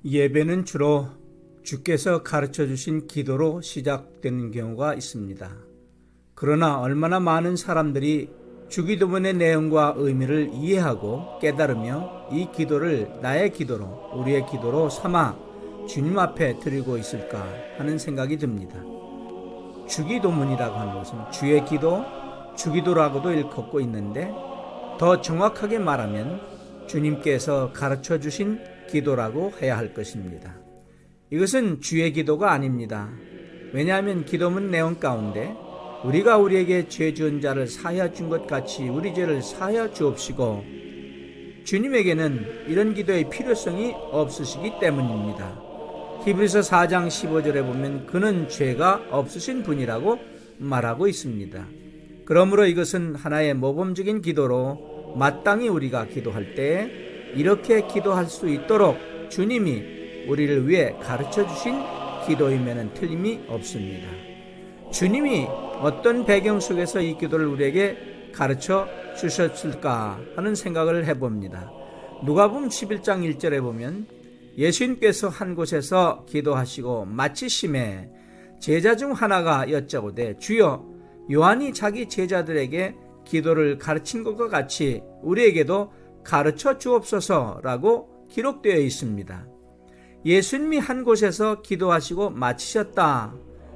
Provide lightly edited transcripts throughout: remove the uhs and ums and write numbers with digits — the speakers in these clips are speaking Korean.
예배는 주로 주께서 가르쳐 주신 기도로 시작되는 경우가 있습니다. 그러나 얼마나 많은 사람들이 주기도문의 내용과 의미를 이해하고 깨달으며 이 기도를 나의 기도로, 우리의 기도로 삼아 주님 앞에 드리고 있을까 하는 생각이 듭니다. 주기도문이라고 하는 것은 주의 기도, 주기도라고도 일컫고 있는데 더 정확하게 말하면 주님께서 가르쳐 주신 기도라고 해야 할 것입니다. 이것은 주의 기도가 아닙니다. 왜냐하면 기도문 내용 가운데 우리가 우리에게 죄 지은 자를 사하여 준 것 같이 우리 죄를 사하여 주옵시고, 주님에게는 이런 기도의 필요성이 없으시기 때문입니다. 히브리서 4장 15절에 보면 그는 죄가 없으신 분이라고 말하고 있습니다. 그러므로 이것은 하나의 모범적인 기도로 마땅히 우리가 기도할 때 이렇게 기도할 수 있도록 주님이 우리를 위해 가르쳐 주신 기도임에는 틀림이 없습니다. 주님이 어떤 배경 속에서 이 기도를 우리에게 가르쳐 주셨을까 하는 생각을 해봅니다. 누가복음 11장 1절에 보면 예수님께서 한 곳에서 기도하시고 마치심에 제자 중 하나가 여짜오되 주여, 요한이 자기 제자들에게 기도를 가르친 것과 같이 우리에게도 가르쳐 주옵소서라고 기록되어 있습니다. 예수님이 한 곳에서 기도하시고 마치셨다.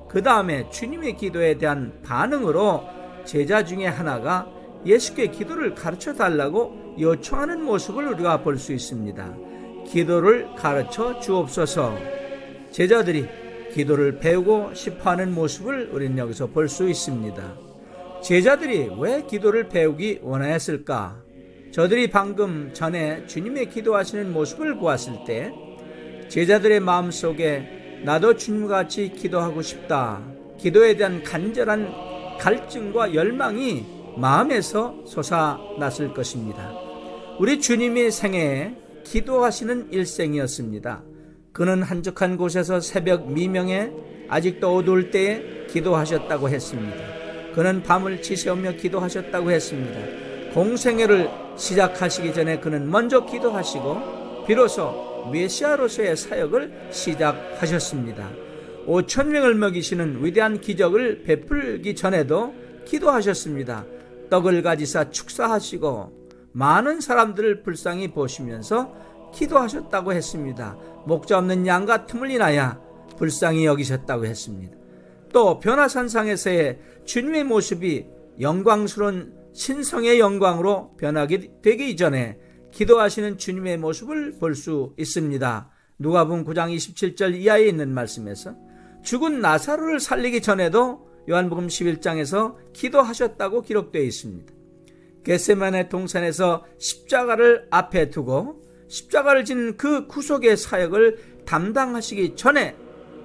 그 다음에 주님의 기도에 대한 반응으로 제자 중에 하나가 예수께 기도를 가르쳐 달라고 요청하는 모습을 우리가 볼 수 있습니다. 기도를 가르쳐 주옵소서. 제자들이 기도를 배우고 싶어하는 모습을 우리는 여기서 볼 수 있습니다. 제자들이 왜 기도를 배우기 원하였을까? 저들이 방금 전에 주님의 기도하시는 모습을 보았을 때 제자들의 마음속에 나도 주님같이 기도하고 싶다, 기도에 대한 간절한 갈증과 열망이 마음에서 솟아났을 것입니다. 우리 주님의 생애에 기도하시는 일생이었습니다. 그는 한적한 곳에서 새벽 미명에 아직도 어두울 때에 기도하셨다고 했습니다. 그는 밤을 지새우며 기도하셨다고 했습니다. 공생애를 시작하시기 전에 그는 먼저 기도하시고 비로소 메시아로서의 사역을 시작하셨습니다. 5,000명을 먹이시는 위대한 기적을 베풀기 전에도 기도하셨습니다. 떡을 가지사 축사하시고 많은 사람들을 불쌍히 보시면서 기도하셨다고 했습니다. 목자 없는 양과 틈을 인하여 불쌍히 여기셨다고 했습니다. 또 변화산상에서의 주님의 모습이 영광스러운 신성의 영광으로 변하게 되기 이전에 기도하시는 주님의 모습을 볼 수 있습니다. 누가복음 9장 27절 이하에 있는 말씀에서 죽은 나사로를 살리기 전에도 요한복음 11장에서 기도하셨다고 기록되어 있습니다. 겟세마네 동산에서 십자가를 앞에 두고 십자가를 지는 그 구속의 사역을 담당하시기 전에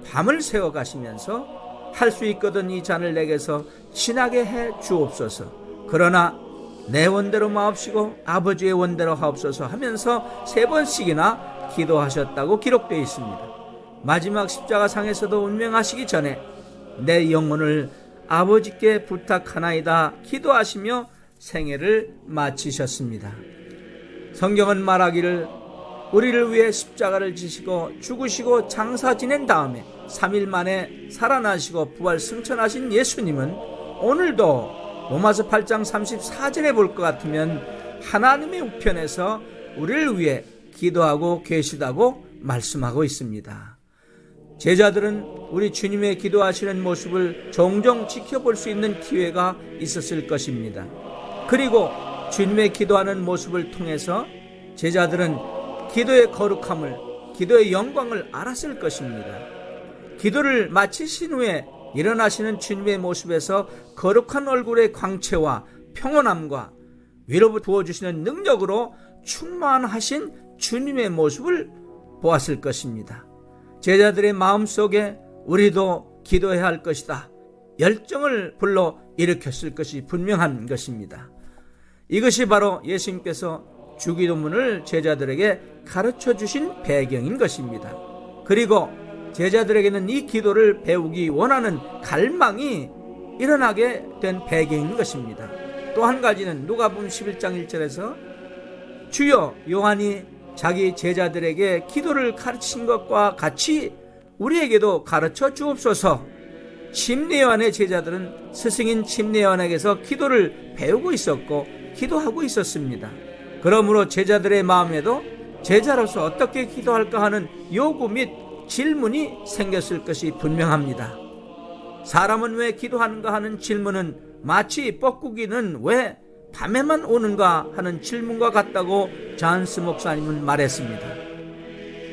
밤을 새워 가시면서 할 수 있거든 이 잔을 내게서 지나게 해 주옵소서. 그러나 내 원대로 마옵시고 아버지의 원대로 하옵소서 하면서 3번씩이나 기도하셨다고 기록되어 있습니다. 마지막 십자가상에서도 운명하시기 전에 내 영혼을 아버지께 부탁하나이다 기도하시며 생애를 마치셨습니다. 성경은 말하기를 우리를 위해 십자가를 지시고 죽으시고 장사 지낸 다음에 3일 만에 살아나시고 부활 승천하신 예수님은 오늘도 로마서 8장 34절에 볼 것 같으면 하나님의 우편에서 우리를 위해 기도하고 계시다고 말씀하고 있습니다. 제자들은 우리 주님의 기도하시는 모습을 종종 지켜볼 수 있는 기회가 있었을 것입니다. 그리고 주님의 기도하는 모습을 통해서 제자들은 기도의 거룩함을, 기도의 영광을 알았을 것입니다. 기도를 마치신 후에 일어나시는 주님의 모습에서 거룩한 얼굴의 광채와 평온함과 위로 부어주시는 능력으로 충만하신 주님의 모습을 보았을 것입니다. 제자들의 마음속에 우리도 기도해야 할 것이다, 열정을 불러 일으켰을 것이 분명한 것입니다. 이것이 바로 예수님께서 주기도문을 제자들에게 가르쳐 주신 배경인 것입니다. 그리고 제자들에게는 이 기도를 배우기 원하는 갈망이 일어나게 된 배경인 것입니다. 또 한 가지는 누가복음 11장 1절에서 주여, 요한이 자기 제자들에게 기도를 가르친 것과 같이 우리에게도 가르쳐 주옵소서. 침례요한의 제자들은 스승인 침례요한에게서 기도를 배우고 있었고 기도하고 있었습니다. 그러므로 제자들의 마음에도 제자로서 어떻게 기도할까 하는 요구 및 질문이 생겼을 것이 분명합니다. 사람은 왜 기도하는가 하는 질문은 마치 뻐꾸기는 왜 밤에만 오는가 하는 질문과 같다고 잔스 목사님은 말했습니다.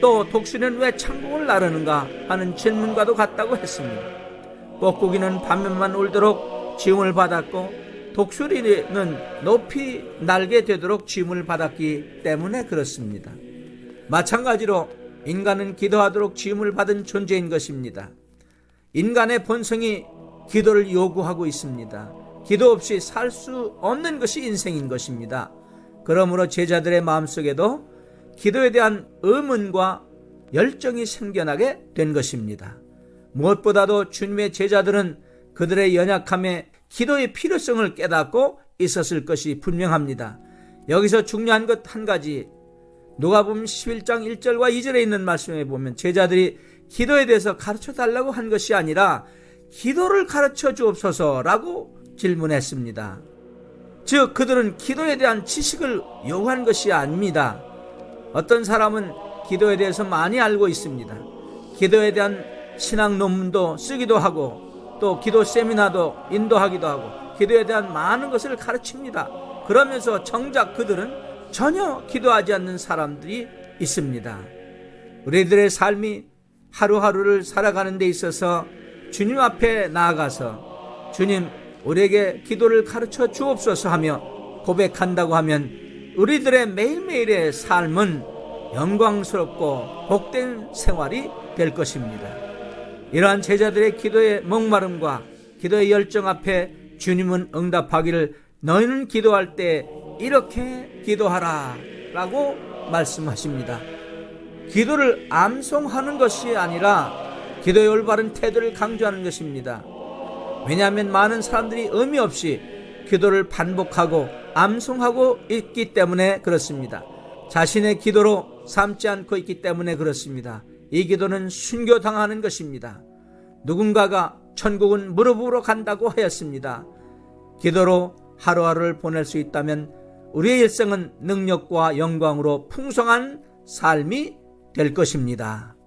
또 독수리는 왜 창공을 나르는가 하는 질문과도 같다고 했습니다. 뻐꾸기는 밤에만 울도록 지음을 받았고 독수리는 높이 날게 되도록 지음을 받았기 때문에 그렇습니다. 마찬가지로 인간은 기도하도록 지음을 받은 존재인 것입니다. 인간의 본성이 기도를 요구하고 있습니다. 기도 없이 살 수 없는 것이 인생인 것입니다. 그러므로 제자들의 마음속에도 기도에 대한 의문과 열정이 생겨나게 된 것입니다. 무엇보다도 주님의 제자들은 그들의 연약함에 기도의 필요성을 깨닫고 있었을 것이 분명합니다. 여기서 중요한 것 한 가지, 누가복음 11장 1절과 2절에 있는 말씀에 보면 제자들이 기도에 대해서 가르쳐 달라고 한 것이 아니라 기도를 가르쳐 주옵소서라고 질문했습니다. 즉 그들은 기도에 대한 지식을 요구한 것이 아닙니다. 어떤 사람은 기도에 대해서 많이 알고 있습니다. 기도에 대한 신학 논문도 쓰기도 하고 또 기도 세미나도 인도하기도 하고 기도에 대한 많은 것을 가르칩니다. 그러면서 정작 그들은 전혀 기도하지 않는 사람들이 있습니다. 우리들의 삶이 하루하루를 살아가는 데 있어서 주님 앞에 나아가서 주님 우리에게 기도를 가르쳐 주옵소서 하며 고백한다고 하면 우리들의 매일매일의 삶은 영광스럽고 복된 생활이 될 것입니다. 이러한 제자들의 기도의 목마름과 기도의 열정 앞에 주님은 응답하기를 너희는 기도할 때 이렇게 기도하라 라고 말씀하십니다. 기도를 암송하는 것이 아니라 기도의 올바른 태도를 강조하는 것입니다. 왜냐하면 많은 사람들이 의미 없이 기도를 반복하고 암송하고 있기 때문에 그렇습니다. 자신의 기도로 삼지 않고 있기 때문에 그렇습니다. 이 기도는 순교당하는 것입니다. 누군가가 천국은 무릎으로 간다고 하였습니다. 기도로 하루하루를 보낼 수 있다면 우리의 일생은 능력과 영광으로 풍성한 삶이 될 것입니다.